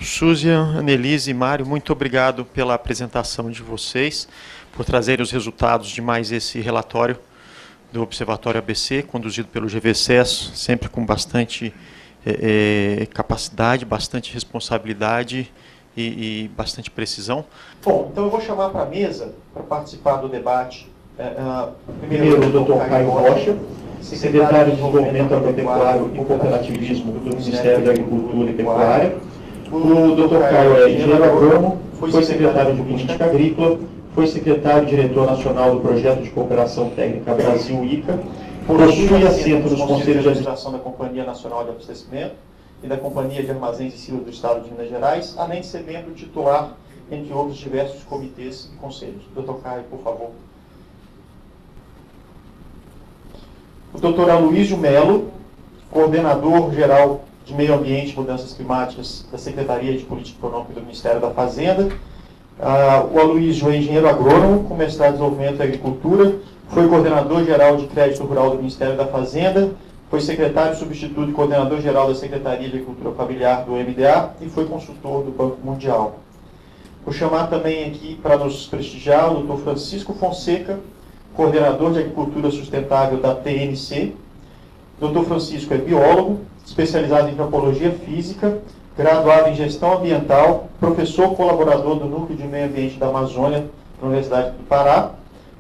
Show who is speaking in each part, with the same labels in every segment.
Speaker 1: Susan, Annelise e Mário, muito obrigado pela apresentação de vocês, por trazerem os resultados de mais esse relatório do Observatório ABC, conduzido pelo GVCES, sempre com bastante capacidade, bastante responsabilidade e bastante precisão. Bom, então eu vou chamar para a mesa, para participar do debate, primeiro o Dr. Caio Rocha, secretário de Desenvolvimento Agropecuário e Cooperativismo do Ministério da Agricultura e Pecuária. O Dr. Caio é engenheiro agrônomo, foi secretário de Política Agrícola, foi secretário-diretor nacional do Projeto de Cooperação Técnica Brasil-ICA, possui assento nos Conselhos de Administração da Companhia Nacional de Abastecimento e da Companhia de Armazéns e Silos do Estado de Minas Gerais, além de ser membro titular, entre outros diversos comitês e conselhos. Dr. Caio, por favor. O Dr. Aloysio Melo, coordenador-geral de Meio Ambiente e Mudanças Climáticas da Secretaria de Política Econômica do Ministério da Fazenda. O Aloysio é engenheiro agrônomo, com mestrado em Desenvolvimento e Agricultura, foi coordenador-geral de Crédito Rural do Ministério da Fazenda, foi secretário substituto e coordenador-geral da Secretaria de Agricultura Familiar do MDA e foi consultor do Banco Mundial. Vou chamar também aqui para nos prestigiar o Dr. Francisco Fonseca, coordenador de Agricultura Sustentável da TNC. Dr. Francisco é biólogo, especializado em antropologia física, graduado em gestão ambiental, professor colaborador do Núcleo de Meio Ambiente da Amazônia, da Universidade do Pará,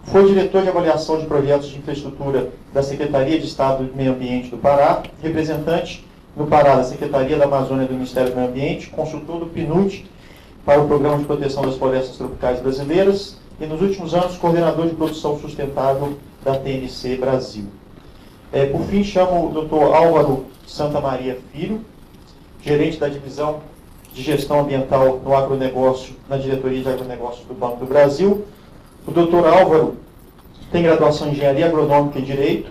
Speaker 1: foi diretor de avaliação de projetos de infraestrutura da Secretaria de Estado do Meio Ambiente do Pará, representante no Pará da Secretaria da Amazônia do Ministério do Meio Ambiente, consultor do PNUD para o Programa de Proteção das Florestas Tropicais Brasileiras e, nos últimos anos, coordenador de produção sustentável da TNC Brasil. Por fim, chamo o Dr. Álvaro Santa Maria Filho, gerente da Divisão de Gestão Ambiental no Agronegócio, na Diretoria de Agronegócios do Banco do Brasil. O Dr. Álvaro tem graduação em Engenharia Agronômica e Direito,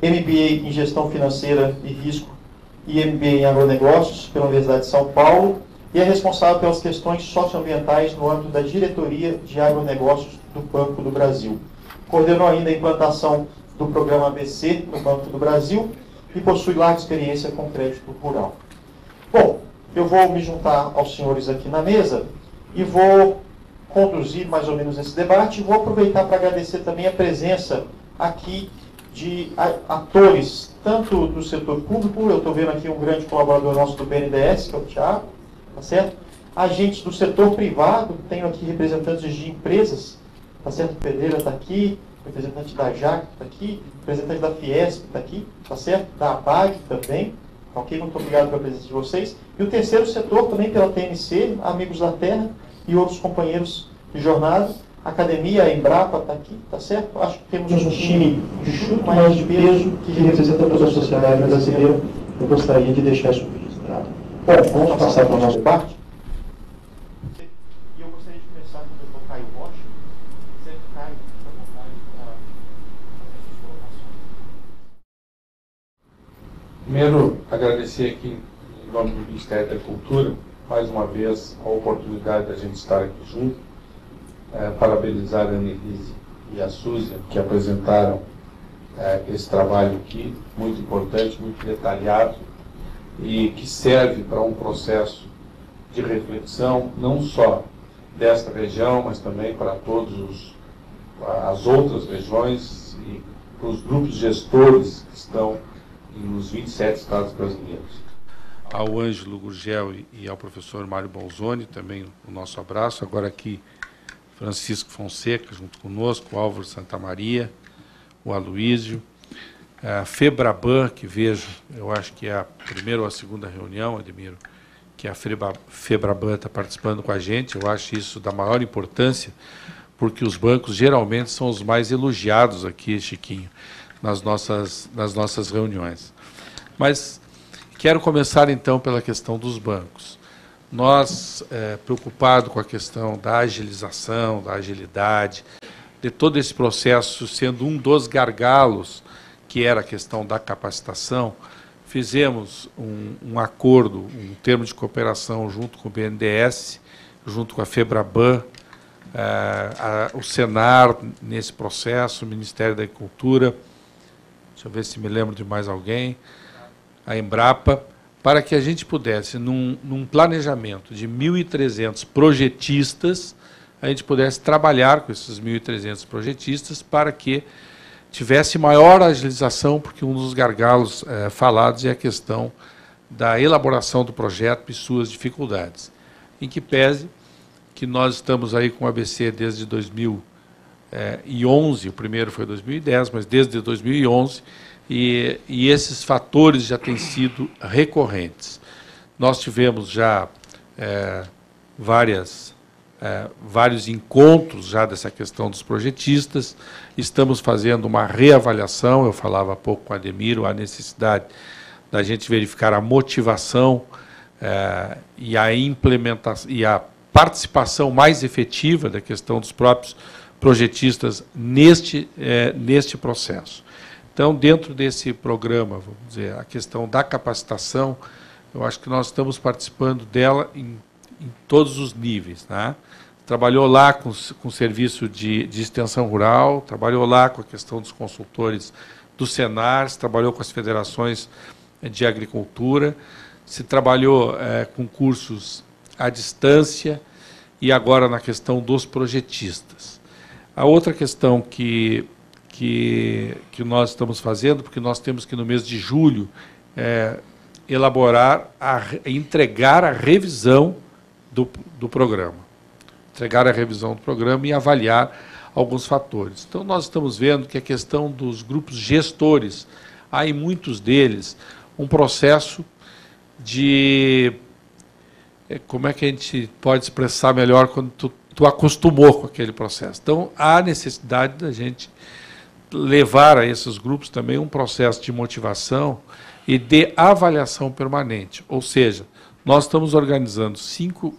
Speaker 1: MBA em Gestão Financeira e Risco e MBA em Agronegócios pela Universidade de São Paulo e é responsável pelas questões socioambientais no âmbito da Diretoria de Agronegócios do Banco do Brasil. Coordenou ainda a implantação do programa ABC no Banco do Brasil e possui larga experiência com crédito rural. Bom, eu vou me juntar aos senhores aqui na mesa e vou conduzir mais ou menos esse debate e vou aproveitar para agradecer também a presença aqui de atores, tanto do setor público, eu estou vendo aqui um grande colaborador nosso do BNDES, que é o Thiago, tá certo? Agentes do setor privado, tenho aqui representantes de empresas, tá certo? O Pedreira está aqui, representante da JAC está aqui, representante da Fiesp está aqui, tá certo? Da ABAG também, ok? Muito obrigado pela presença de vocês. E o terceiro setor também pela TNC, Amigos da Terra e outros companheiros de jornada. A academia, a Embrapa está aqui, tá certo? Acho que temos um time de chuto, mas de peso, que representa toda a sociedade brasileira. Eu gostaria de deixar isso registrado. Bom, vamos passar para o nosso debate. E eu gostaria de começar com o Dr. Caio Rocha. Certo, Caio, fica à vontade para fazer suas colocações.
Speaker 2: Primeiro, agradecer aqui, em nome do Ministério da Cultura, mais uma vez a oportunidade da gente estar aqui junto, parabenizar a Annelise e a Susan, que apresentaram esse trabalho aqui, muito importante, muito detalhado, e que serve para um processo de reflexão, não só desta região, mas também para todas as outras regiões e para os grupos gestores que estão nos 27 estados brasileiros. Ao Ângelo Gurgel e ao professor Mário Bolzoni, também o nosso abraço. Agora aqui, Francisco Fonseca, junto conosco, o Álvaro Santa Maria, o Aloysio, a FEBRABAN, que vejo, eu acho que é a primeira ou a segunda reunião, Ademiro, que a FEBRABAN está participando com a gente. Eu acho isso da maior importância, porque os bancos geralmente são os mais elogiados aqui, Chiquinho, nas nossas reuniões. Mas quero começar, então, pela questão dos bancos. Nós, preocupados com a questão da agilização, da agilidade, de todo esse processo sendo um dos gargalos, que era a questão da capacitação, fizemos um acordo, um termo de cooperação junto com o BNDES, junto com a FEBRABAN, o Senar nesse processo, o Ministério da Agricultura, deixa eu ver se me lembro de mais alguém, a Embrapa,
Speaker 3: para que a gente pudesse, num planejamento de 1.300 projetistas, a gente pudesse trabalhar com esses 1.300 projetistas para que tivesse maior agilização, porque um dos gargalos falados é a questão da elaboração do projeto e suas dificuldades. Em que pese que nós estamos aí com o ABC desde 2011, o primeiro foi 2010, mas desde 2011, e esses fatores já têm sido recorrentes. Nós tivemos já vários encontros já dessa questão dos projetistas, estamos fazendo uma reavaliação, eu falava há pouco com o Ademiro, a necessidade da gente verificar a motivação e a implementação e a participação mais efetiva da questão dos próprios projetistas neste processo. Então, dentro desse programa, vamos dizer, a questão da capacitação, eu acho que nós estamos participando dela em todos os níveis, né? Trabalhou lá com o serviço de extensão rural, trabalhou lá com a questão dos consultores do Senar, trabalhou com as federações de agricultura, se trabalhou com cursos à distância e agora na questão dos projetistas. A outra questão que nós estamos fazendo, porque nós temos que no mês de julho entregar a revisão do programa. Entregar a revisão do programa e avaliar alguns fatores. Então, nós estamos vendo que a questão dos grupos gestores, há em muitos deles um processo de... Como é que a gente pode expressar melhor quando tu acostumou com aquele processo? Então, há necessidade da gente levar a esses grupos também um processo de motivação e de avaliação permanente. Ou seja, nós estamos organizando cinco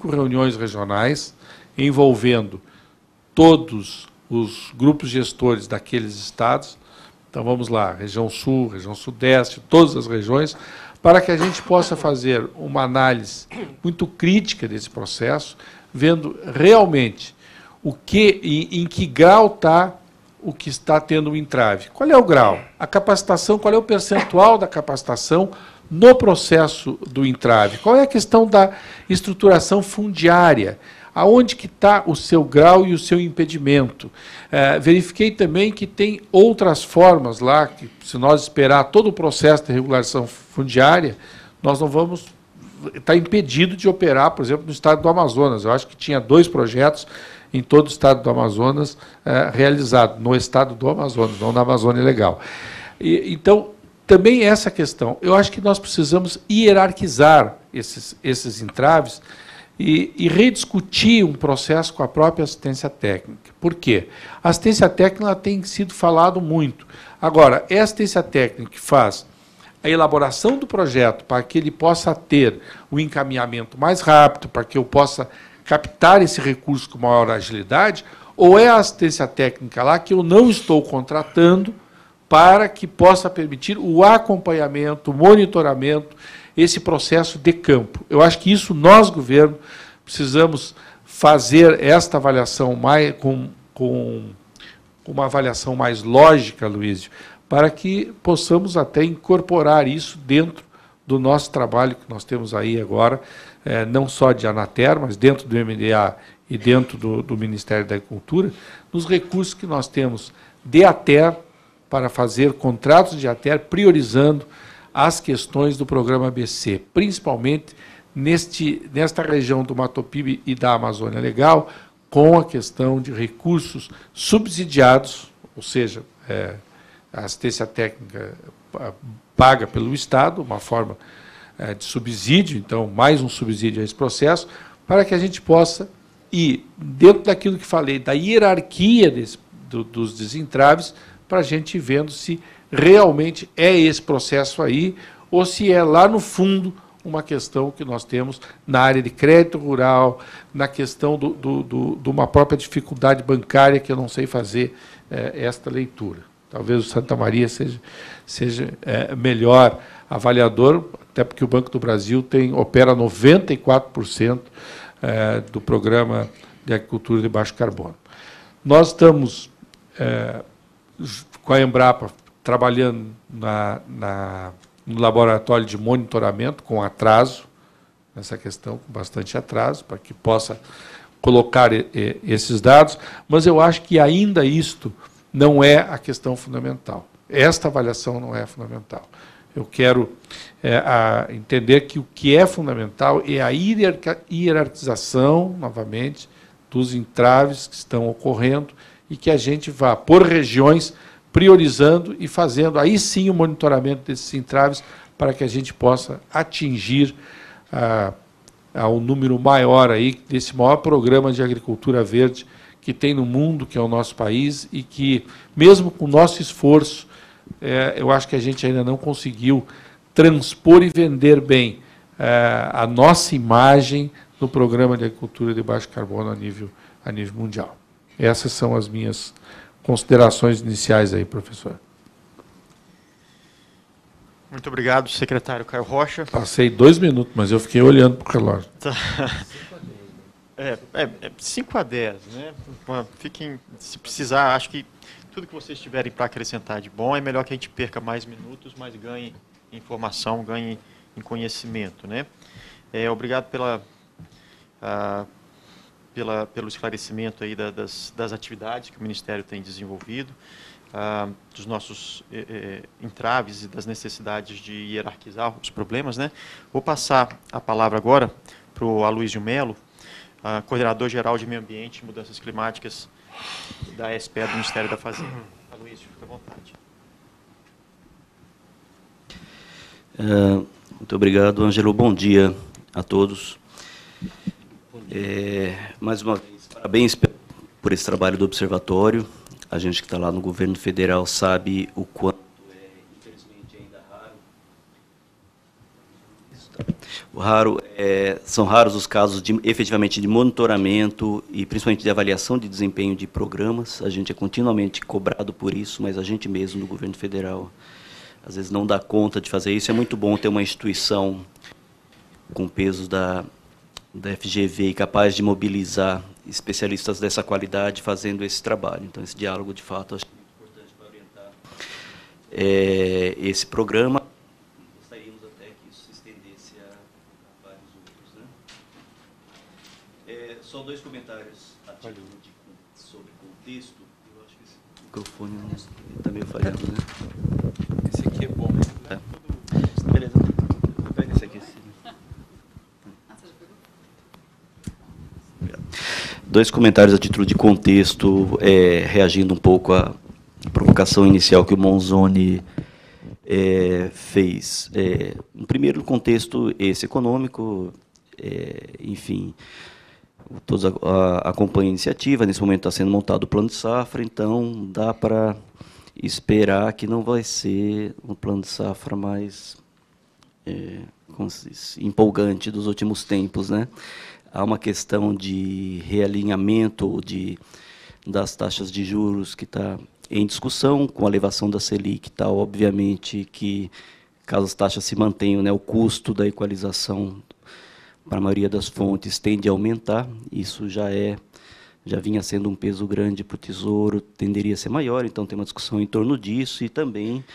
Speaker 3: reuniões regionais envolvendo todos os grupos gestores daqueles estados. Então, vamos lá, região sul, região sudeste, todas as regiões, para que a gente possa fazer uma análise muito crítica desse processo, vendo realmente em que grau está o que está tendo um entrave. Qual é o grau? A capacitação, qual é o percentual da capacitação no processo do entrave? Qual é a questão da estruturação fundiária? Aonde que está o seu grau e o seu impedimento? Verifiquei também que tem outras formas lá, que se nós esperar todo o processo de regularização fundiária, nós não vamos estar impedido de operar, por exemplo, no estado do Amazonas. Eu acho que tinha 2 projetos em todo o estado do Amazonas realizados, no estado do Amazonas, não na Amazônia Legal. Então, também essa questão. Eu acho que nós precisamos hierarquizar esses entraves e rediscutir um processo com a própria assistência técnica. Por quê? A assistência técnica tem sido falado muito. Agora, é a assistência técnica que faz a elaboração do projeto para que ele possa ter o encaminhamento mais rápido, para que eu possa captar esse recurso com maior agilidade, ou é a assistência técnica lá que eu não estou contratando para que possa permitir o acompanhamento, o monitoramento, esse processo de campo. Eu acho que isso nós, governo, precisamos fazer esta avaliação com uma avaliação mais lógica, Luísio, para que possamos até incorporar isso dentro do nosso trabalho que nós temos aí agora, não só de Anater, mas dentro do MDA e dentro do Ministério da Agricultura, nos recursos que nós temos de ATER, para fazer contratos de ATER, priorizando as questões do programa ABC, principalmente nesta região do Mato Piba e da Amazônia Legal, com a questão de recursos subsidiados, ou seja, a assistência técnica paga pelo Estado, uma forma de subsídio, então, mais um subsídio a esse processo, para que a gente possa ir, dentro daquilo que falei, da hierarquia dos desentraves, para a gente ir vendo se realmente é esse processo aí, ou se é lá no fundo uma questão que nós temos na área de crédito rural, na questão de uma própria dificuldade bancária que eu não sei fazer esta leitura. Talvez o Santa Maria seja melhor avaliador, até porque o Banco do Brasil opera 94% do programa de agricultura de baixo carbono. Nós estamos com a Embrapa trabalhando no laboratório de monitoramento, com atraso, nessa questão, com bastante atraso, para que possa colocar esses dados, mas eu acho que ainda isto não é a questão fundamental. Esta avaliação não é fundamental. Eu quero entender que o que é fundamental é a hierarquização, novamente, dos entraves que estão ocorrendo e que a gente vá, por regiões, priorizando e fazendo, aí sim, o monitoramento desses entraves para que a gente possa atingir um número maior aí, desse maior programa de agricultura verde que tem no mundo, que é o nosso país, e que, mesmo com o nosso esforço, eu acho que a gente ainda não conseguiu transpor e vender bem a nossa imagem no programa de agricultura de baixo carbono a nível mundial. Essas são as minhas considerações iniciais aí, professor.
Speaker 1: Muito obrigado, secretário Caio Rocha.
Speaker 3: Passei 2 minutos, mas eu fiquei olhando para o relógio.
Speaker 1: Tá. 5-10, né? Fiquem, se precisar, acho que tudo que vocês tiverem para acrescentar de bom, é melhor que a gente perca mais minutos, mas ganhe informação, ganhe em conhecimento, né? Obrigado pelo esclarecimento aí das atividades que o Ministério tem desenvolvido, dos nossos entraves e das necessidades de hierarquizar os problemas, né? Vou passar a palavra agora para o Aloysio Melo, coordenador-geral de Meio Ambiente e Mudanças Climáticas da SPE do Ministério da Fazenda. Aloysio, fica à vontade.
Speaker 4: Muito obrigado, Ângelo. Bom dia a todos. Mais uma vez, parabéns por esse trabalho do Observatório. A gente que está lá no governo federal sabe o quanto infelizmente, ainda raro. São raros os casos efetivamente de monitoramento e principalmente de avaliação de desempenho de programas. A gente é continuamente cobrado por isso, mas a gente mesmo no governo federal às vezes não dá conta de fazer isso. É muito bom ter uma instituição com peso da FGV e capaz de mobilizar especialistas dessa qualidade fazendo esse trabalho. Então, esse diálogo, de fato, acho que é muito importante para orientar esse programa. Gostaríamos até que isso se estendesse a vários outros, né? Só 2 comentários sobre contexto. Eu acho que esse microfone está meio falhando, né?
Speaker 3: Esse aqui é bom.
Speaker 4: Beleza. Eu pego esse aqui. 2 comentários a título de contexto, reagindo um pouco à provocação inicial que o Monzoni fez. No primeiro contexto, esse econômico, enfim, todos acompanham a iniciativa, nesse momento está sendo montado o plano de safra, então dá para esperar que não vai ser um plano de safra mais como se diz, empolgante dos últimos tempos, né? Há uma questão de realinhamento das taxas de juros que está em discussão, com a elevação da Selic e tal. Obviamente que, caso as taxas se mantenham, né, o custo da equalização para a maioria das fontes tende a aumentar. Isso já vinha sendo um peso grande para o Tesouro, tenderia a ser maior, então tem uma discussão em torno disso e também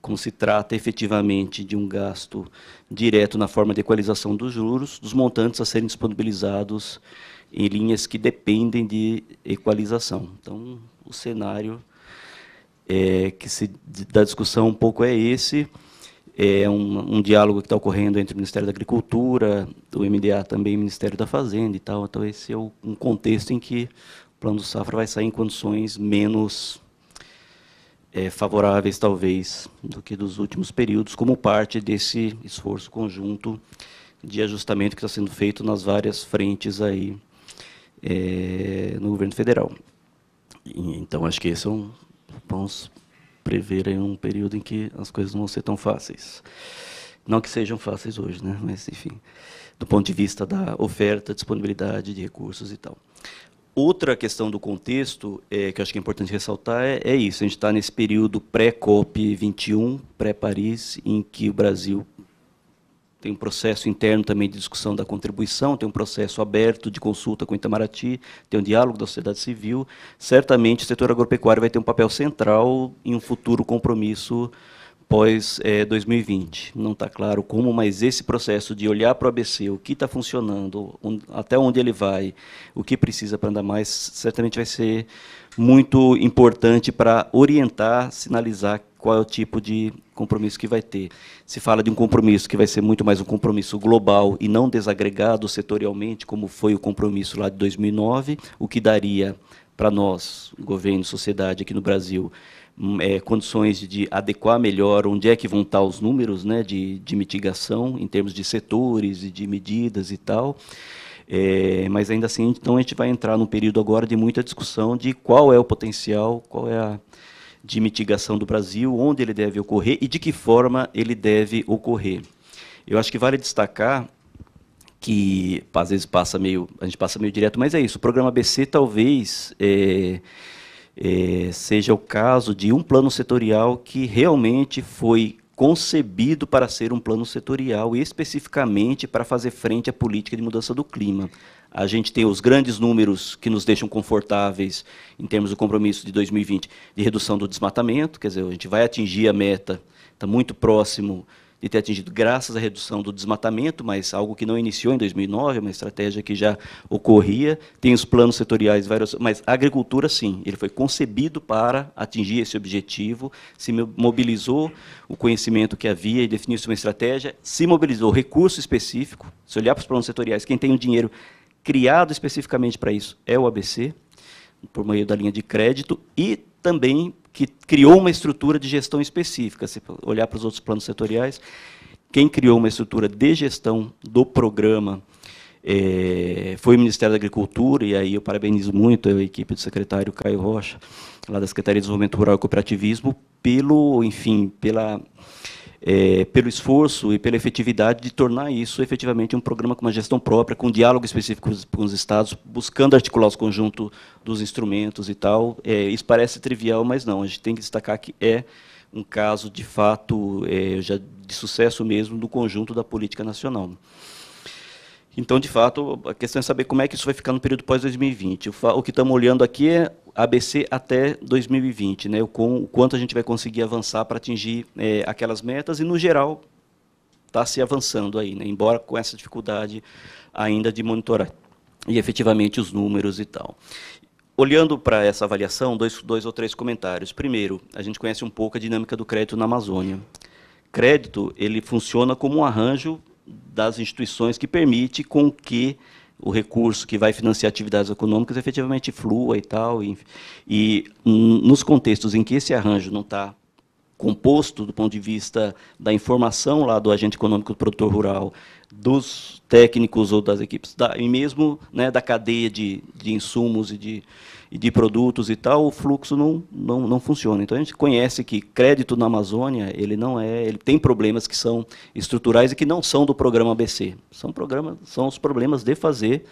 Speaker 4: como se trata efetivamente de um gasto direto na forma de equalização dos juros, dos montantes a serem disponibilizados em linhas que dependem de equalização. Então, o cenário da discussão um pouco é esse, um diálogo que está ocorrendo entre o Ministério da Agricultura, o MDA também e o Ministério da Fazenda e tal. Então, esse é um contexto em que o Plano do Safra vai sair em condições menos favoráveis, talvez, do que dos últimos períodos, como parte desse esforço conjunto de ajustamento que está sendo feito nas várias frentes aí no governo federal. Então, acho que vamos prever aí um período em que as coisas não vão ser tão fáceis. Não que sejam fáceis hoje, né? Mas, enfim, do ponto de vista da oferta, disponibilidade de recursos e tal. Outra questão do contexto, que eu acho que é importante ressaltar, é isso. A gente está nesse período pré-COP21, pré-Paris, em que o Brasil tem um processo interno também de discussão da contribuição, tem um processo aberto de consulta com o Itamaraty, tem um diálogo da sociedade civil. Certamente o setor agropecuário vai ter um papel central em um futuro compromisso pós 2020. Não está claro como, mas esse processo de olhar para o ABC, o que está funcionando, até onde ele vai, o que precisa para andar mais, certamente vai ser muito importante para orientar, sinalizar qual é o tipo de compromisso que vai ter. Se fala de um compromisso que vai ser muito mais um compromisso global e não desagregado setorialmente, como foi o compromisso lá de 2009, o que daria para nós, governo e sociedade aqui no Brasil, condições de adequar melhor onde é que vão estar os números, né, de mitigação, em termos de setores e de medidas e tal. Mas, ainda assim, então, a gente vai entrar num período agora de muita discussão de qual é o potencial, qual é a de mitigação do Brasil, onde ele deve ocorrer e de que forma ele deve ocorrer. Eu acho que vale destacar que, às vezes, a gente passa meio direto, mas é isso, o programa ABC talvez seja o caso de um plano setorial que realmente foi concebido para ser um plano setorial, especificamente para fazer frente à política de mudança do clima. A gente tem os grandes números que nos deixam confortáveis em termos do compromisso de 2020 de redução do desmatamento, quer dizer, a gente vai atingir a meta, está muito próximo de ter atingido graças à redução do desmatamento, mas algo que não iniciou em 2009, uma estratégia que já ocorria. Tem os planos setoriais, mas a agricultura, sim, ele foi concebido para atingir esse objetivo, se mobilizou o conhecimento que havia e definiu-se uma estratégia, se mobilizou recurso específico. Se olhar para os planos setoriais, quem tem o dinheiro criado especificamente para isso é o ABC, por meio da linha de crédito, e também que criou uma estrutura de gestão específica. Se olhar para os outros planos setoriais, quem criou uma estrutura de gestão do programa foi o Ministério da Agricultura, e aí eu parabenizo muito a equipe do secretário Caio Rocha, lá da Secretaria de Desenvolvimento Rural e Cooperativismo, pelo esforço e pela efetividade de tornar isso efetivamente um programa com uma gestão própria, com diálogo específico com os estados, buscando articular os conjuntos dos instrumentos e tal. Isso parece trivial, mas não, a gente tem que destacar que é um caso, de fato, já de sucesso mesmo do conjunto da política nacional. Então, de fato, a questão é saber como é que isso vai ficar no período pós-2020. O que estamos olhando aqui é ABC até 2020, né? O quanto a gente vai conseguir avançar para atingir aquelas metas, e, no geral, está se avançando aí, né? Embora com essa dificuldade ainda de monitorar e, efetivamente, os números e tal. Olhando para essa avaliação, dois ou três comentários. Primeiro, a gente conhece um pouco a dinâmica do crédito na Amazônia. Crédito, ele funciona como um arranjo das instituições que permite com que o recurso que vai financiar atividades econômicas efetivamente flua e tal. E nos contextos em que esse arranjo não está composto do ponto de vista da informação lá do agente econômico do produtor rural, dos técnicos ou das equipes, e mesmo, né, da cadeia de insumos e de produtos e tal, o fluxo não funciona. Então, a gente conhece que crédito na Amazônia, ele tem problemas que são estruturais e que não são do programa ABC. São os problemas de fazer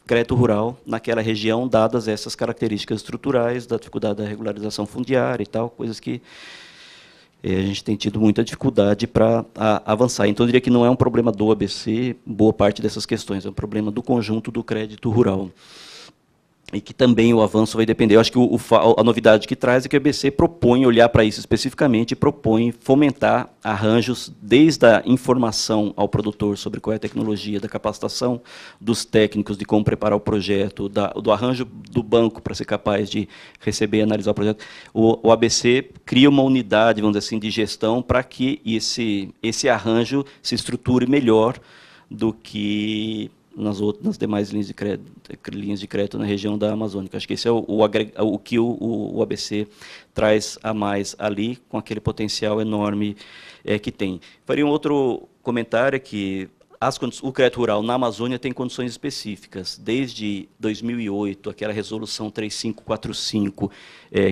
Speaker 4: crédito rural naquela região, dadas essas características estruturais, da dificuldade da regularização fundiária e tal, coisas que a gente tem tido muita dificuldade para avançar. Então, eu diria que não é um problema do ABC, boa parte dessas questões, é um problema do conjunto do crédito rural. E que também o avanço vai depender. Eu acho que a novidade que traz é que o ABC propõe olhar para isso especificamente e propõe fomentar arranjos desde a informação ao produtor sobre qual é a tecnologia, da capacitação dos técnicos de como preparar o projeto, do arranjo do banco para ser capaz de receber e analisar o projeto. O ABC cria uma unidade, vamos dizer assim, de gestão para que esse arranjo se estruture melhor do que nas demais linhas de crédito na região da Amazônica. Acho que esse é o que o ABC traz a mais ali, com aquele potencial enorme que tem. Faria um outro comentário, que o crédito rural na Amazônia tem condições específicas. Desde 2008, aquela resolução 3545,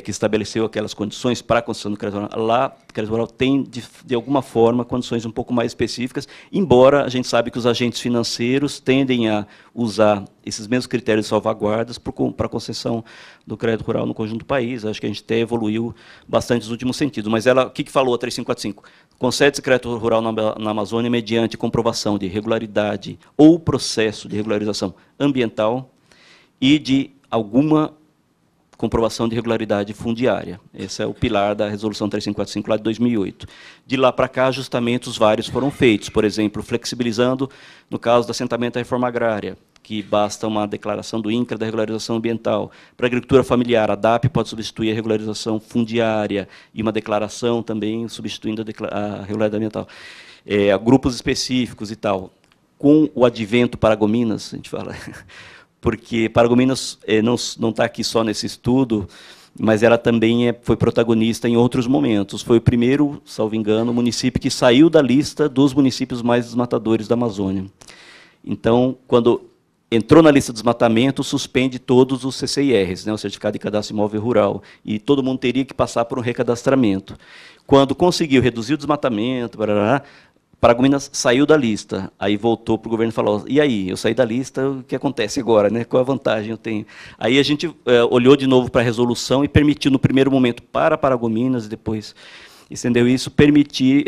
Speaker 4: que estabeleceu aquelas condições para a concessão do crédito rural, lá o crédito rural tem, de alguma forma, condições um pouco mais específicas, embora a gente sabe que os agentes financeiros tendem a usar esses mesmos critérios de salvaguardas para a concessão do crédito rural no conjunto do país. Acho que a gente até evoluiu bastante nos últimos sentidos. Mas o que falou a 3545? Concede-se crédito rural na Amazônia mediante comprovação de regularidade ou processo de regularização ambiental e de alguma comprovação de regularidade fundiária. Esse é o pilar da Resolução 3545 lá de 2008. De lá para cá, ajustamentos vários foram feitos, por exemplo, flexibilizando, no caso do assentamento da reforma agrária, que basta uma declaração do INCRA da regularização ambiental. Para a agricultura familiar, a DAP pode substituir a regularização fundiária e uma declaração também substituindo a regularidade ambiental. Grupos específicos e tal. Com o advento Paragominas, a gente fala, porque Paragominas não está aqui só nesse estudo, mas ela também foi protagonista em outros momentos. Foi o primeiro, salvo engano, município que saiu da lista dos municípios mais desmatadores da Amazônia. Então, quando entrou na lista de desmatamento, suspende todos os CCIRs, né, o Certificado de Cadastro Imóvel Rural, e todo mundo teria que passar por um recadastramento. Quando conseguiu reduzir o desmatamento, Paragominas saiu da lista, aí voltou para o governo e falou, e aí, eu saí da lista, o que acontece agora? Né? Qual a vantagem eu tenho? Aí a gente olhou de novo para a resolução e permitiu, no primeiro momento, para Paragominas, e depois estendeu isso, permitir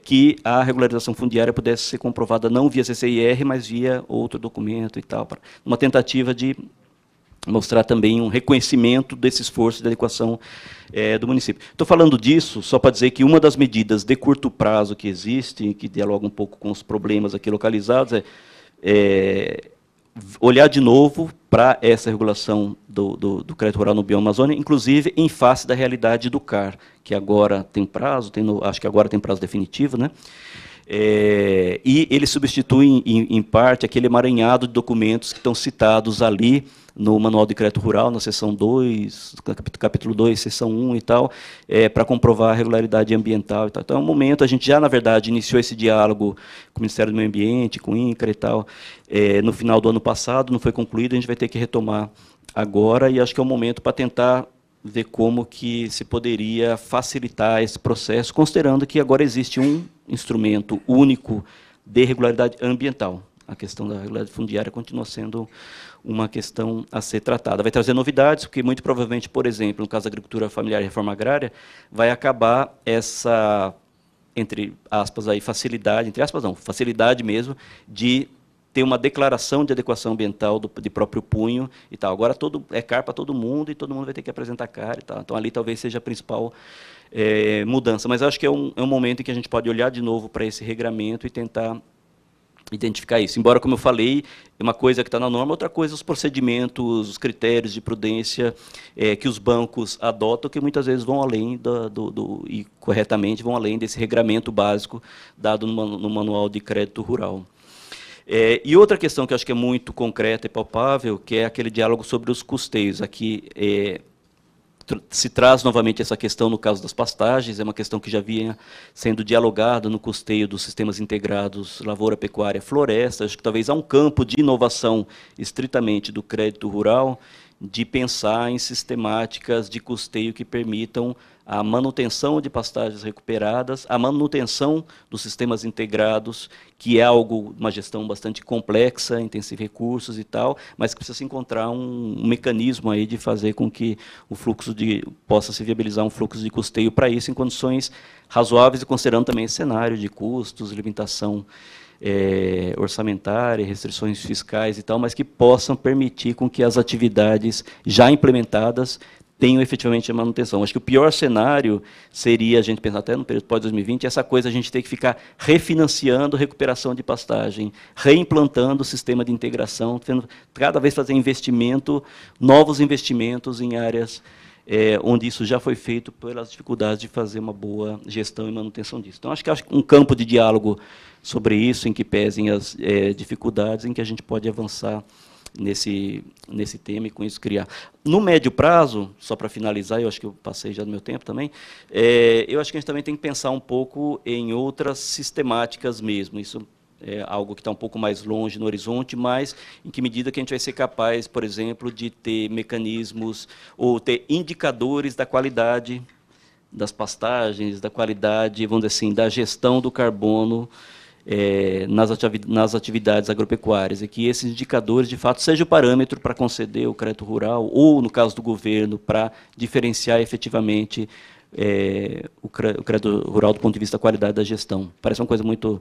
Speaker 4: que a regularização fundiária pudesse ser comprovada não via CCIR, mas via outro documento e tal, uma tentativa de mostrar também um reconhecimento desse esforço de adequação do município. Estou falando disso só para dizer que uma das medidas de curto prazo que existe, que dialoga um pouco com os problemas aqui localizados, olhar de novo para essa regulação do crédito rural no bioma Amazônia, inclusive em face da realidade do CAR, que agora tem prazo, acho que agora tem prazo definitivo, né? E ele substitui, em parte, aquele emaranhado de documentos que estão citados ali no Manual de Crédito Rural, na seção 2, capítulo 2, seção 1 e tal, para comprovar a regularidade ambiental e tal. Então, é um momento, a gente já, na verdade, iniciou esse diálogo com o Ministério do Meio Ambiente, com o INCRA e tal, no final do ano passado, não foi concluído, a gente vai ter que retomar agora, e acho que é um momento para tentar ver como que se poderia facilitar esse processo, considerando que agora existe um instrumento único de regularidade ambiental. A questão da regularidade fundiária continua sendo uma questão a ser tratada. Vai trazer novidades, porque muito provavelmente, por exemplo, no caso da agricultura familiar e reforma agrária, vai acabar essa, entre aspas, aí, facilidade, entre aspas não, facilidade mesmo, de ter uma declaração de adequação ambiental de próprio punho e tal. Agora é CAR para todo mundo e todo mundo vai ter que apresentar CAR e tal. Então, ali talvez seja a principal mudança. Mas acho que é um momento em que a gente pode olhar de novo para esse regramento e tentar identificar isso. Embora, como eu falei, é uma coisa que está na norma, outra coisa os procedimentos, os critérios de prudência que os bancos adotam, que muitas vezes vão além e corretamente vão além desse regramento básico dado no Manual de Crédito Rural. E outra questão que eu acho que é muito concreta e palpável, que é aquele diálogo sobre os custeios. Aqui se traz novamente essa questão no caso das pastagens, é uma questão que já vinha sendo dialogada no custeio dos sistemas integrados lavoura, pecuária, floresta. Acho que talvez há um campo de inovação estritamente do crédito rural, de pensar em sistemáticas de custeio que permitam a manutenção de pastagens recuperadas, a manutenção dos sistemas integrados, que é uma gestão bastante complexa, intensiva em recursos e tal, mas que precisa se encontrar um mecanismo aí de fazer com que o fluxo possa se viabilizar um fluxo de custeio para isso em condições razoáveis e considerando também esse cenário de custos, limitação orçamentária, restrições fiscais e tal, mas que possam permitir com que as atividades já implementadas tenham efetivamente a manutenção. Acho que o pior cenário seria, a gente pensar até no período pós-2020, essa coisa a gente ter que ficar refinanciando recuperação de pastagem, reimplantando o sistema de integração, cada vez fazer novos investimentos em áreas onde isso já foi feito pelas dificuldades de fazer uma boa gestão e manutenção disso. Então, acho que um campo de diálogo sobre isso, em que pesem as dificuldades, em que a gente pode avançar nesse tema e com isso criar. No médio prazo, só para finalizar, eu acho que eu passei já do meu tempo também, eu acho que a gente também tem que pensar um pouco em outras sistemáticas mesmo. Isso é algo que está um pouco mais longe no horizonte, mas em que medida que a gente vai ser capaz, por exemplo, de ter mecanismos ou ter indicadores da qualidade das pastagens, da qualidade, vamos dizer assim, da gestão do carbono nas atividades agropecuárias, e que esses indicadores, de fato, sejam o parâmetro para conceder o crédito rural, ou, no caso do governo, para diferenciar efetivamente o crédito rural do ponto de vista da qualidade da gestão. Parece uma coisa muito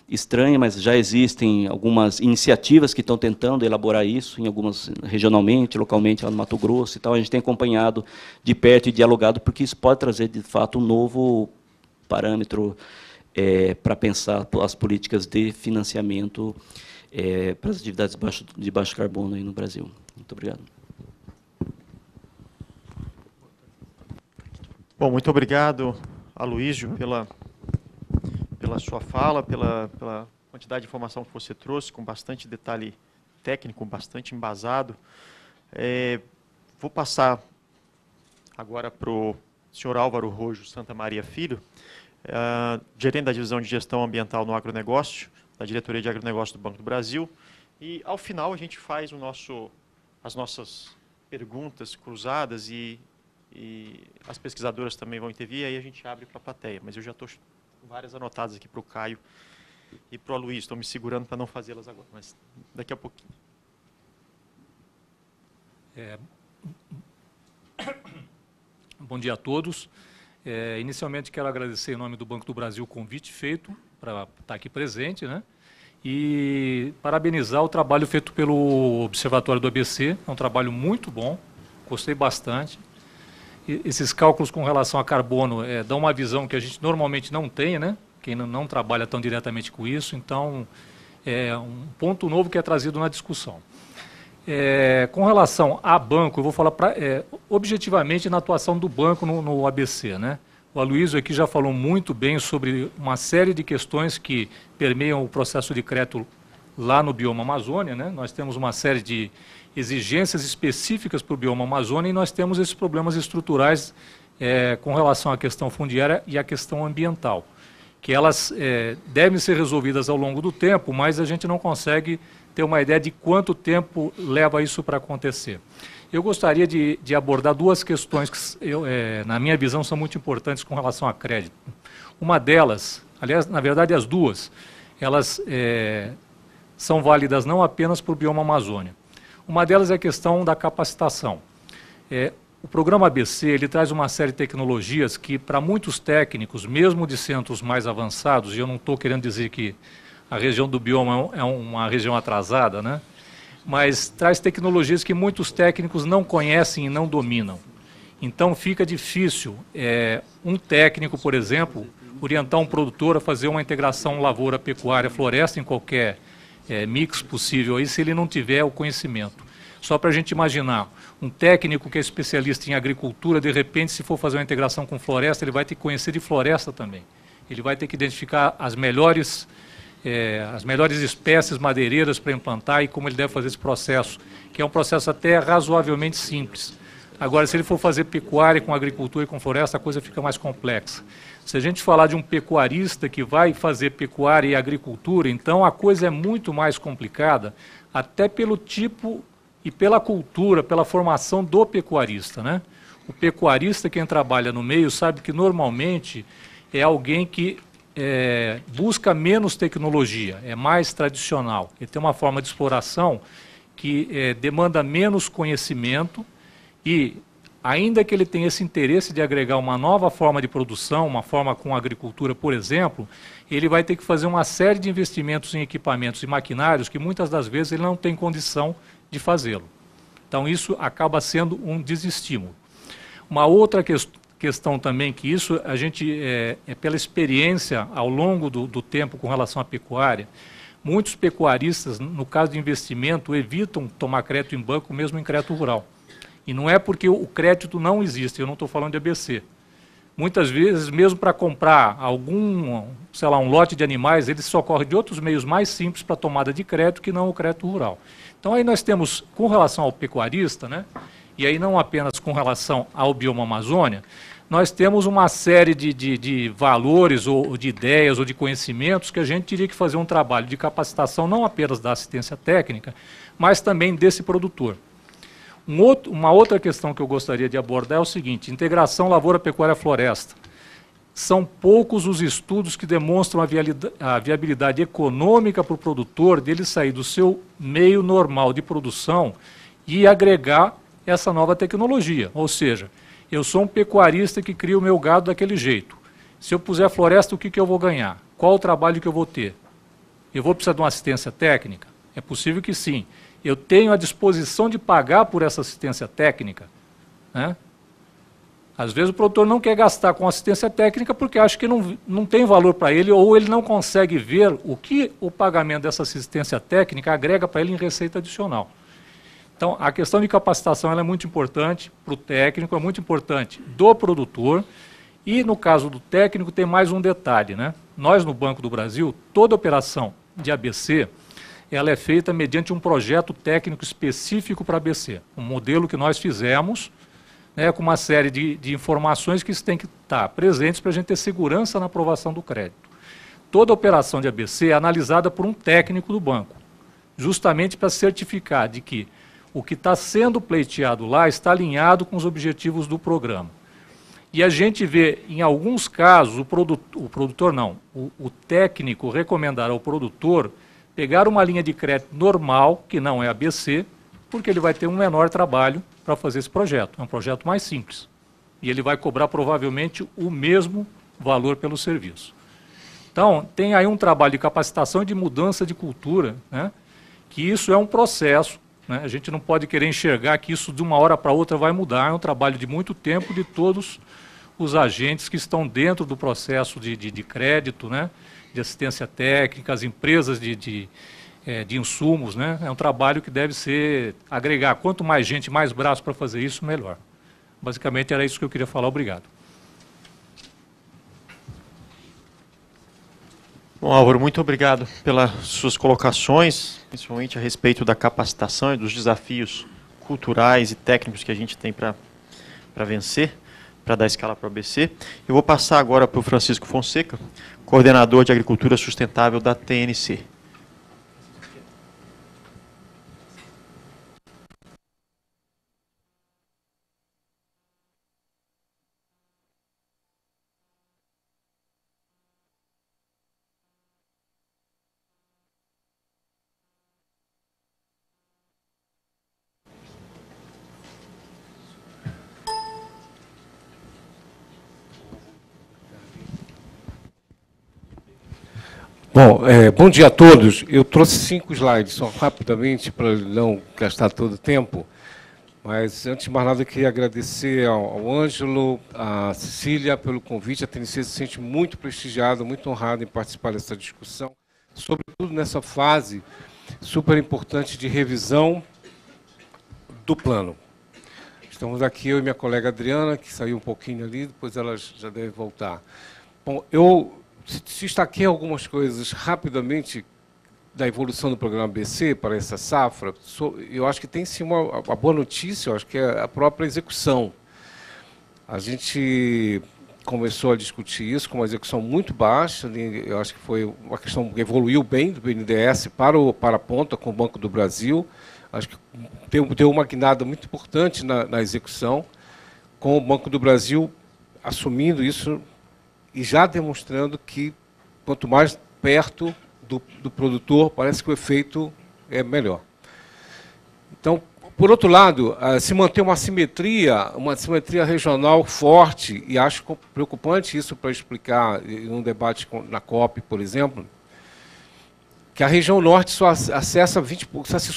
Speaker 4: estranha, mas já existem algumas iniciativas que estão tentando elaborar isso, em algumas regionalmente, localmente, lá no Mato Grosso e tal. A gente tem acompanhado de perto e dialogado, porque isso pode trazer, de fato, um novo parâmetro para pensar as políticas de financiamento para as atividades de baixo carbono aí no Brasil. Muito obrigado.
Speaker 1: Bom, muito obrigado, Aloísio, pela sua fala, pela quantidade de informação que você trouxe, com bastante detalhe técnico, bastante embasado. Vou passar agora para o senhor Álvaro Rojo Santa Maria Filho, gerente da Divisão de Gestão Ambiental no Agronegócio, da Diretoria de Agronegócio do Banco do Brasil. E, ao final, a gente faz as nossas perguntas cruzadas e as pesquisadoras também vão intervir, aí a gente abre para a plateia. Mas eu já estou com várias anotadas aqui para o Caio e para o Aloísio. Estou me segurando para não fazê-las agora, mas daqui a pouquinho.
Speaker 5: Bom dia a todos. Inicialmente, quero agradecer em nome do Banco do Brasil o convite feito para estar aqui presente, né? E parabenizar o trabalho feito pelo Observatório do ABC. É um trabalho muito bom, gostei bastante. Esses cálculos com relação a carbono dão uma visão que a gente normalmente não tem, né? Quem não trabalha tão diretamente com isso. Então, é um ponto novo que é trazido na discussão. Com relação a banco, eu vou falar objetivamente na atuação do banco no ABC, né? O Aloísio aqui já falou muito bem sobre uma série de questões que permeiam o processo de crédito lá no bioma Amazônia, né? Nós temos uma série de exigências específicas para o bioma Amazônia e nós temos esses problemas estruturais com relação à questão fundiária e à questão ambiental, que elas devem ser resolvidas ao longo do tempo, mas a gente não consegue ter uma ideia de quanto tempo leva isso para acontecer. Eu gostaria de abordar duas questões que, na minha visão, são muito importantes com relação a crédito. Uma delas, aliás, na verdade, as duas, elas são válidas não apenas para o bioma Amazônia. Uma delas é a questão da capacitação. O programa ABC ele traz uma série de tecnologias que, para muitos técnicos, mesmo de centros mais avançados, e eu não estou querendo dizer que a região do bioma é uma região atrasada, né? Mas traz tecnologias que muitos técnicos não conhecem e não dominam. Então fica difícil um técnico, por exemplo, orientar um produtor a fazer uma integração lavoura, pecuária, floresta em qualquer mix possível, aí, se ele não tiver o conhecimento. Só para a gente imaginar, um técnico que é especialista em agricultura, de repente, se for fazer uma integração com floresta, ele vai ter que conhecer de floresta também. Ele vai ter que identificar as melhores espécies madeireiras para implantar e como ele deve fazer esse processo, que é um processo até razoavelmente simples. Agora, se ele for fazer pecuária com agricultura e com floresta, a coisa fica mais complexa. Se a gente falar de um pecuarista que vai fazer pecuária e agricultura, então a coisa é muito mais complicada, até pelo tipo e pela cultura, pela formação do pecuarista, né? O pecuarista, quem trabalha no meio, sabe que normalmente é alguém que busca menos tecnologia, é mais tradicional. Ele tem uma forma de exploração que demanda menos conhecimento e, ainda que ele tenha esse interesse de agregar uma nova forma de produção, uma forma com agricultura, por exemplo, ele vai ter que fazer uma série de investimentos em equipamentos e maquinários que muitas das vezes ele não tem condição de fazê-lo. Então isso acaba sendo um desestímulo. Uma outra questão também que isso a gente, pela experiência ao longo do tempo com relação à pecuária, muitos pecuaristas, no caso de investimento, evitam tomar crédito em banco, mesmo em crédito rural. E não é porque o crédito não existe, eu não estou falando de ABC. Muitas vezes, mesmo para comprar um lote de animais, eles socorrem de outros meios mais simples para tomada de crédito que não o crédito rural. Então aí nós temos, com relação ao pecuarista, né, e aí não apenas com relação ao bioma Amazônia, nós temos uma série de valores ou de ideias ou de conhecimentos que a gente teria que fazer um trabalho de capacitação não apenas da assistência técnica, mas também desse produtor. Uma outra questão que eu gostaria de abordar é o seguinte: integração lavoura, pecuária, floresta. São poucos os estudos que demonstram a viabilidade econômica para o produtor dele sair do seu meio normal de produção e agregar essa nova tecnologia. Ou seja, eu sou um pecuarista que cria o meu gado daquele jeito. Se eu puser floresta, o que eu vou ganhar? Qual o trabalho que eu vou ter? Eu vou precisar de uma assistência técnica? É possível que sim. Eu tenho a disposição de pagar por essa assistência técnica, né? Às vezes o produtor não quer gastar com assistência técnica porque acha que não tem valor para ele, ou ele não consegue ver o que o pagamento dessa assistência técnica agrega para ele em receita adicional. Então, a questão de capacitação ela é muito importante para o técnico, é muito importante do produtor, e no caso do técnico tem mais um detalhe, né? Nós no Banco do Brasil, toda operação de ABC, ela é feita mediante um projeto técnico específico para ABC, um modelo que nós fizemos, né, com uma série de informações que têm que estar presentes para a gente ter segurança na aprovação do crédito. Toda operação de ABC é analisada por um técnico do banco, justamente para certificar de que o que está sendo pleiteado lá está alinhado com os objetivos do programa. E a gente vê, em alguns casos, o técnico recomendar ao produtor pegar uma linha de crédito normal, que não é ABC, porque ele vai ter um menor trabalho para fazer esse projeto. É um projeto mais simples. E ele vai cobrar provavelmente o mesmo valor pelo serviço. Então, tem aí um trabalho de capacitação e de mudança de cultura, né? Que isso é um processo, né? A gente não pode querer enxergar que isso de uma hora para outra vai mudar. É um trabalho de muito tempo de todos os agentes que estão dentro do processo de crédito, né? De assistência técnica, as empresas de insumos, né? É um trabalho que deve ser agregar. Quanto mais gente, mais braço para fazer isso, melhor. Basicamente era isso que eu queria falar. Obrigado.
Speaker 1: Bom, Álvaro, muito obrigado pelas suas colocações, principalmente a respeito da capacitação e dos desafios culturais e técnicos que a gente tem para vencer, para dar escala para o ABC. Eu vou passar agora para o Francisco Fonseca, coordenador de Agricultura Sustentável da TNC.
Speaker 6: Bom, bom dia a todos. Eu trouxe 5 slides, só rapidamente, para não gastar todo o tempo. Mas, antes de mais nada, eu queria agradecer ao Ângelo, à Cecília, pelo convite. A TNC se sente muito prestigiada, muito honrada em participar dessa discussão, sobretudo nessa fase super importante de revisão do plano. Estamos aqui, eu e minha colega Adriana, que saiu um pouquinho ali, depois ela já deve voltar. Bom, eu destaquei algumas coisas rapidamente da evolução do programa ABC para essa safra. Eu acho que tem sim uma boa notícia, eu acho que é a própria execução. A gente começou a discutir isso com uma execução muito baixa, eu acho que foi uma questão que evoluiu bem do BNDES para a ponta com o Banco do Brasil. Acho que deu uma guinada muito importante na execução, com o Banco do Brasil assumindo isso e já demonstrando que, quanto mais perto do produtor, parece que o efeito é melhor. Então, por outro lado, se mantém uma simetria regional forte, e acho preocupante isso para explicar em um debate na COP, por exemplo, que a região norte só acessa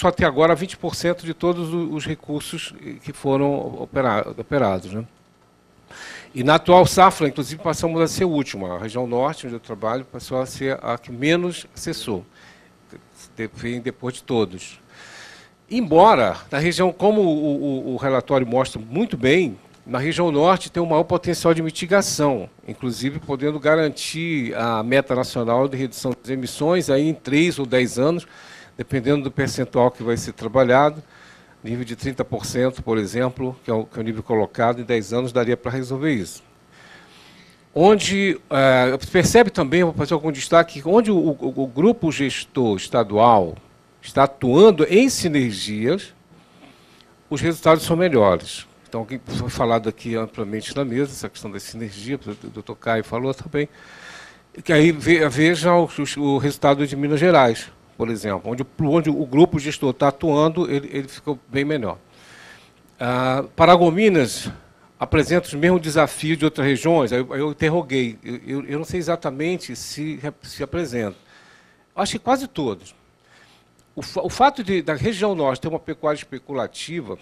Speaker 6: até agora 20% de todos os recursos que foram operados, né? E na atual safra, inclusive, passamos a ser a última. A região norte, onde eu trabalho, passou a ser a que menos acessou, vem depois de todos. Embora, na região, como o relatório mostra muito bem, na região norte tem um maior potencial de mitigação, inclusive podendo garantir a meta nacional de redução das emissões aí em 3 ou 10 anos, dependendo do percentual que vai ser trabalhado. Nível de 30%, por exemplo, que é o nível colocado, em 10 anos daria para resolver isso. Onde, percebe também, vou fazer algum destaque, onde o grupo gestor estadual está atuando em sinergias, os resultados são melhores. Então, alguém foi falado aqui amplamente na mesa, essa questão da sinergia, o doutor Caio falou também, que aí veja o resultado de Minas Gerais, por exemplo, onde o grupo gestor está atuando, ele ficou bem melhor. Paragominas apresenta os mesmos desafios de outras regiões, eu interroguei, eu não sei exatamente se apresenta. Acho que quase todos. O fato da região norte ter uma pecuária especulativa,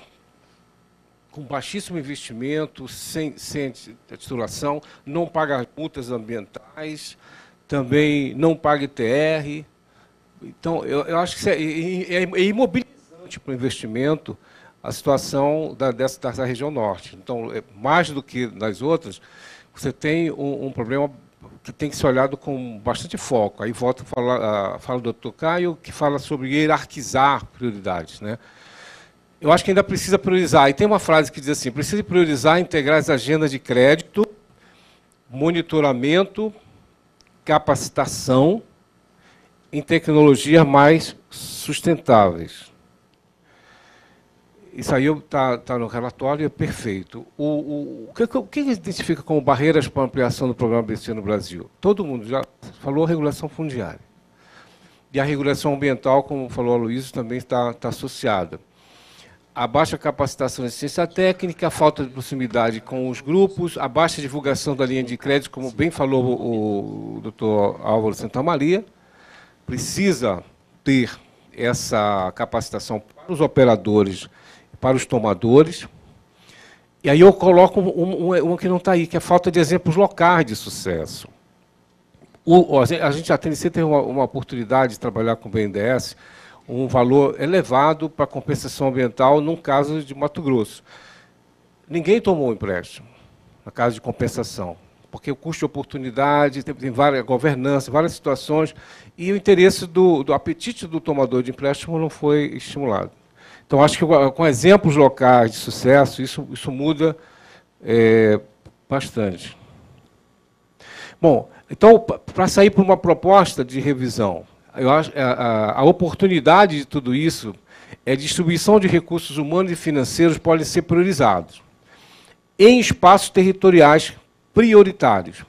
Speaker 6: com baixíssimo investimento, sem titulação, não paga multas ambientais, também não paga ITR. Então, eu acho que é imobilizante para o investimento a situação dessa região norte. Então, mais do que nas outras, você tem um problema que tem que ser olhado com bastante foco. Aí volto a fala do Dr. Caio, que fala sobre hierarquizar prioridades, né? Eu acho que ainda precisa priorizar. E tem uma frase que diz assim, precisa priorizar e integrar as agendas de crédito, monitoramento, capacitação em tecnologias mais sustentáveis. Isso aí está no relatório, é perfeito. O que identifica como barreiras para a ampliação do programa BC no Brasil? Todo mundo já falou a regulação fundiária. E a regulação ambiental, como falou a Luísa, também está associada. A baixa capacitação de ciência técnica, a falta de proximidade com os grupos, a baixa divulgação da linha de crédito, como bem falou o doutor Álvaro Santamaria, precisa ter essa capacitação para os operadores, para os tomadores. E aí eu coloco um que não está aí, que é a falta de exemplos locais de sucesso. A gente já teve uma oportunidade de trabalhar com o BNDES, um valor elevado para compensação ambiental num caso de Mato Grosso. Ninguém tomou o empréstimo, na caso de compensação, porque o custo de oportunidade, tem várias governança, várias situações, e o interesse do apetite do tomador de empréstimo não foi estimulado. Então, acho que com exemplos locais de sucesso, isso muda bastante. Bom, então, para sair para uma proposta de revisão, eu acho a oportunidade de tudo isso é a distribuição de recursos humanos e financeiros podem ser priorizados em espaços territoriais prioritários.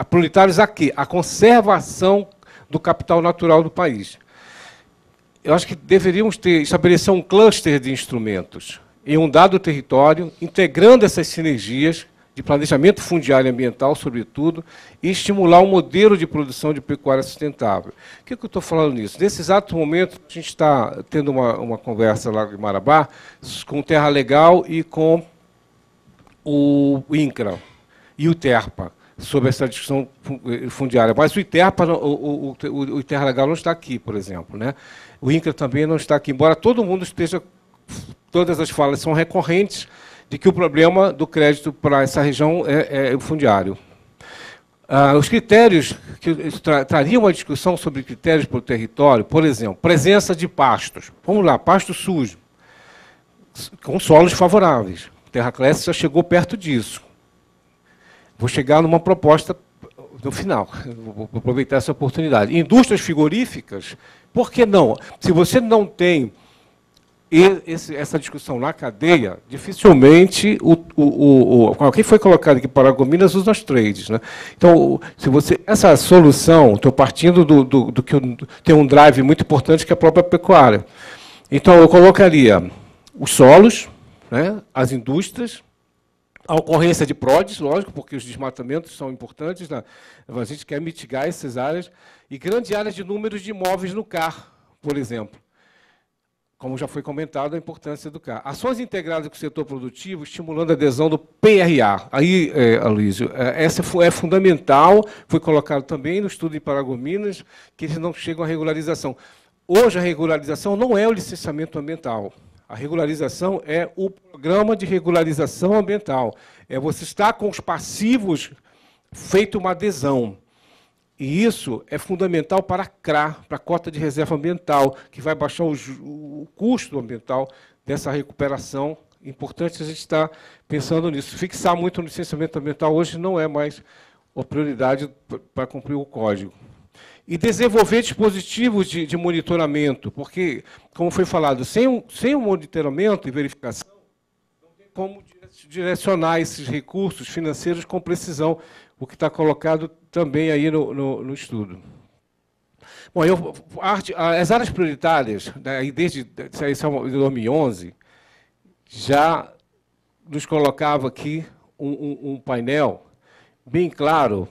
Speaker 6: Prioritários a quê? A conservação do capital natural do país. Eu acho que deveríamos estabelecer um cluster de instrumentos em um dado território, integrando essas sinergias de planejamento fundiário e ambiental, sobretudo, e estimular um modelo de produção de pecuária sustentável. O que eu estou falando nisso? Nesse exato momento, a gente está tendo uma conversa lá em Marabá com o Terra Legal e com o INCRA e o TERPA, sobre essa discussão fundiária. Mas o ITERPA, o Terra Legal não está aqui, por exemplo, né? O INCRA também não está aqui, embora todo mundo esteja... Todas as falas são recorrentes de que o problema do crédito para essa região é o fundiário. Os critérios, que traria uma discussão sobre critérios para o território, por exemplo, presença de pastos. Vamos lá, pasto sujo, com solos favoráveis. Terra Classe já chegou perto disso. Vou chegar numa proposta no final, vou aproveitar essa oportunidade. Indústrias frigoríficas, por que não? Se você não tem essa discussão na cadeia, dificilmente quem foi colocado aqui para Paragominas usa os trades, né? Então, essa solução, estou partindo do que tem um drive muito importante que é a própria pecuária. Então, eu colocaria os solos, né, as indústrias, a ocorrência de PRODES, lógico, porque os desmatamentos são importantes, né? A gente quer mitigar essas áreas, e grandes áreas de números de imóveis no CAR, por exemplo. Como já foi comentado, a importância do CAR. Ações integradas com o setor produtivo, estimulando a adesão do PRA. Aí, Aloysio, essa é fundamental, foi colocado também no estudo de Paragominas, que eles não chegam à regularização. Hoje, a regularização não é o licenciamento ambiental. A regularização é o programa de regularização ambiental. É você estar com os passivos feito uma adesão. E isso é fundamental para a CRA, para a cota de reserva ambiental, que vai baixar o custo ambiental dessa recuperação. Importante a gente estar pensando nisso. Fixar muito no licenciamento ambiental hoje não é mais a prioridade para cumprir o código. E desenvolver dispositivos de monitoramento, porque, como foi falado, sem o monitoramento e verificação, não tem como direcionar esses recursos financeiros com precisão, o que está colocado também aí no estudo. Bom, as áreas prioritárias, né, desde 2011, já nos colocava aqui um painel bem claro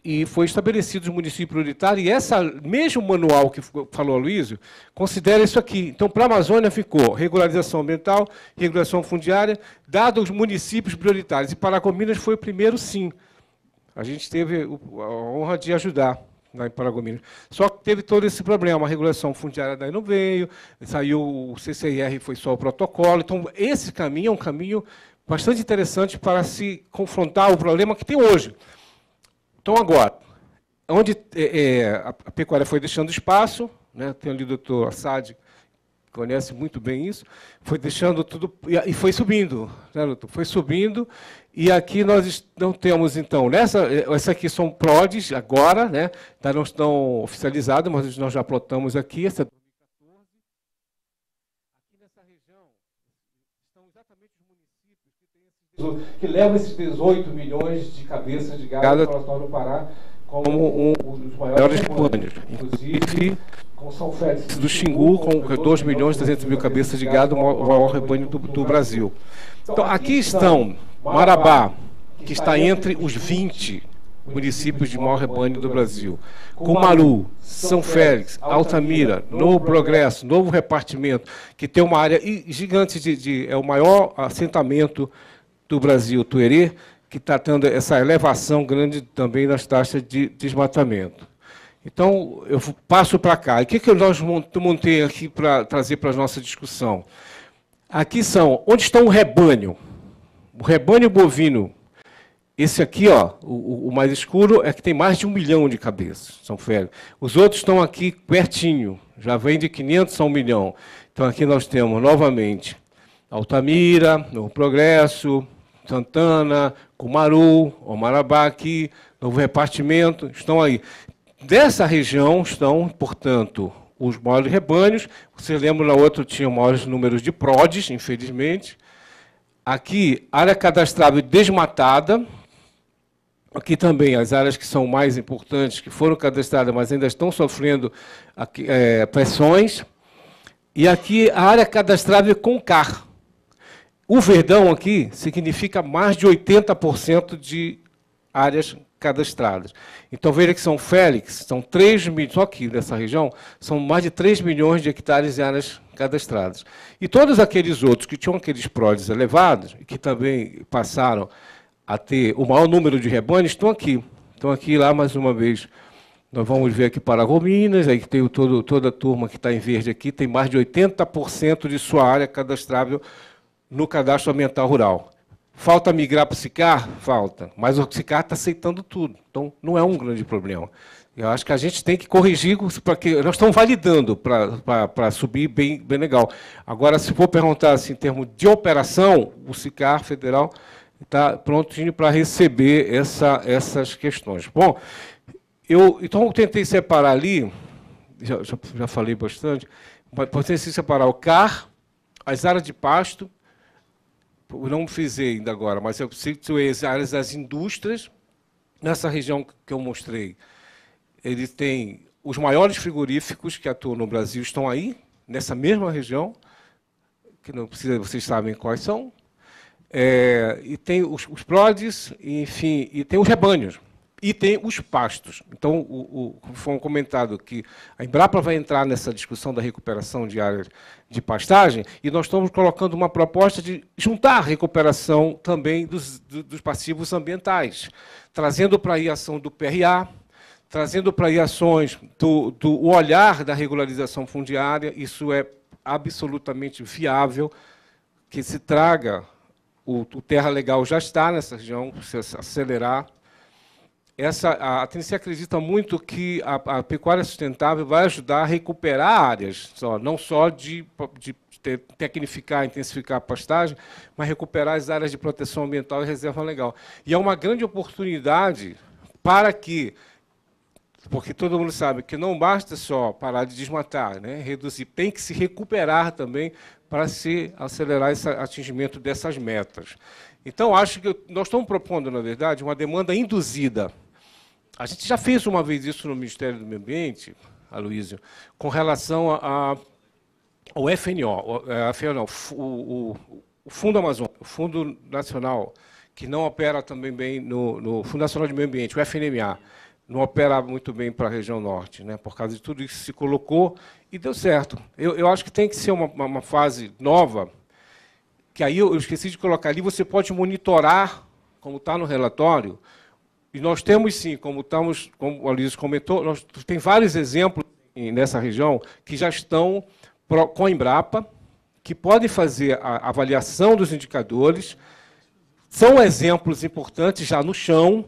Speaker 6: e foi estabelecido os municípios prioritários, e esse mesmo manual que falou a Aloysio, considera isso aqui. Então, para a Amazônia ficou regularização ambiental, regulação fundiária, dados os municípios prioritários. E Paragominas foi o primeiro, sim. A gente teve a honra de ajudar lá em Paragominas. Só que teve todo esse problema, a regulação fundiária daí não veio, saiu o CCIR, foi só o protocolo. Então, esse caminho é um caminho bastante interessante para se confrontar o problema que tem hoje. Então, agora, onde a pecuária foi deixando espaço, né, tem ali o doutor Assad, que conhece muito bem isso, foi deixando tudo, e foi subindo, né, doutor? Foi subindo, e aqui nós não temos, então, essa aqui são PRODs agora, né, não estão oficializadas, mas nós já plotamos aqui, essa 2014. Aqui nessa região, estão exatamente os municípios que levam esses 18 milhões de cabeças de gado para o Pará como um dos maiores rebanhos. Inclusive, com São Félix do Xingu, com 2 milhões e 300 mil cabeças de gado, o maior rebanho do Brasil. Então, aqui estão Marabá, que está entre os 20 municípios de maior rebanho do Brasil. Cumaru, São Félix, Altamira, Novo Progresso, Novo Repartimento, que tem uma área gigante, é o maior assentamento do Brasil, Tuerê, que está tendo essa elevação grande também nas taxas de desmatamento. Então, eu passo para cá. E o que nós montei aqui para trazer para a nossa discussão? Aqui são, onde está o rebanho? O rebanho bovino. Esse aqui, ó, o mais escuro, é que tem mais de 1 milhão de cabeças, São Félix. Os outros estão aqui pertinho, já vem de 500 a 1 milhão. Então, aqui nós temos, novamente, Altamira, Novo Progresso, Santana, Cumaru, Marabá aqui, Novo Repartimento, estão aí. Dessa região estão, portanto, os maiores rebanhos. Vocês lembram, na outra tinha maiores números de PRODs, infelizmente. Aqui, área cadastrável desmatada. Aqui também as áreas que são mais importantes, que foram cadastradas, mas ainda estão sofrendo pressões. E aqui a área cadastrável com CAR. O verdão aqui significa mais de 80% de áreas cadastradas. Então, veja que São Félix, são 3 milhões, só aqui nessa região, são mais de 3 milhões de hectares de áreas cadastradas. E todos aqueles outros que tinham aqueles PRODs elevados, e que também passaram a ter o maior número de rebanhos, estão aqui. Estão aqui lá, mais uma vez, nós vamos ver aqui Paragominas, aí que tem toda a turma que está em verde aqui, tem mais de 80% de sua área cadastrável no cadastro ambiental rural. Falta migrar para o SICAR? Falta. Mas o SICAR está aceitando tudo. Então, não é um grande problema. Eu acho que a gente tem que corrigir, porque nós estamos validando para subir bem legal. Agora, se for perguntar assim, em termos de operação, o SICAR federal está prontinho para receber essas questões. Bom, então eu tentei separar ali, já falei bastante, mas tentei separar o CAR, as áreas de pasto. Eu não fiz ainda agora, mas eu situei as áreas das indústrias. Nessa região que eu mostrei, ele tem os maiores frigoríficos que atuam no Brasil, estão aí, nessa mesma região, que não precisa, vocês sabem quais são. E tem os PRODs, enfim, e tem os rebanhos. E tem os pastos. Então, foi comentado que a Embrapa vai entrar nessa discussão da recuperação de áreas de pastagem, e nós estamos colocando uma proposta de juntar a recuperação também dos passivos ambientais, trazendo para aí a ação do PRA, trazendo para aí ações do olhar da regularização fundiária. Isso é absolutamente viável, que se traga, o Terra Legal já está nessa região, se acelerar. A TNC acredita muito que a pecuária sustentável vai ajudar a recuperar áreas, não só de tecnificar, intensificar a pastagem, mas recuperar as áreas de proteção ambiental e reserva legal. E é uma grande oportunidade para que, porque todo mundo sabe que não basta só parar de desmatar, né, reduzir, tem que se recuperar também para se acelerar esse atingimento dessas metas. Então, acho que nós estamos propondo, na verdade, uma demanda induzida. A gente já fez uma vez isso no Ministério do Meio Ambiente, Aloysio, com relação ao FNO, o Fundo Amazônia, o Fundo Nacional, que não opera também bem no Fundo Nacional de Meio Ambiente, o FNMA. não opera muito bem para a região norte, né? Por causa de tudo isso que se colocou, e deu certo. Eu acho que tem que ser uma fase nova, que aí eu esqueci de colocar ali, você pode monitorar, como está no relatório, e nós temos sim, como a Luiz comentou, nós tem vários exemplos nessa região que já estão com a Embrapa, que podem fazer a avaliação dos indicadores, são exemplos importantes já no chão.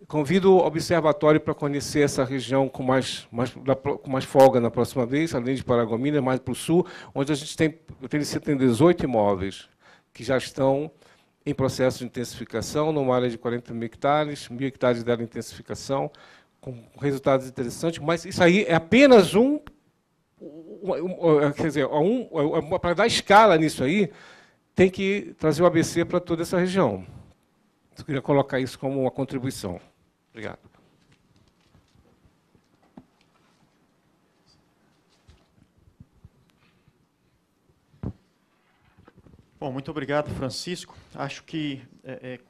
Speaker 6: Convido o observatório para conhecer essa região com mais folga na próxima vez, além de Paragominas, mais para o sul, onde a gente tem 18 imóveis que já estão em processo de intensificação, numa área de 40 mil hectares, 1.000 hectares dela intensificação, com resultados interessantes, mas isso aí é apenas quer dizer, para dar escala nisso aí, tem que trazer o ABC para toda essa região. Eu queria colocar isso como uma contribuição. Obrigado.
Speaker 1: Bom, muito obrigado, Francisco. Acho que,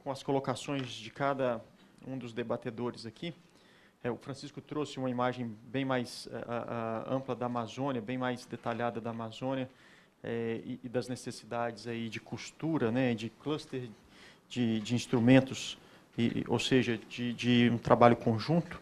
Speaker 1: com as colocações de cada um dos debatedores aqui, o Francisco trouxe uma imagem bem mais ampla da Amazônia, bem mais detalhada da Amazônia, e das necessidades aí de costura, né, de cluster de instrumentos, ou seja, de um trabalho conjunto.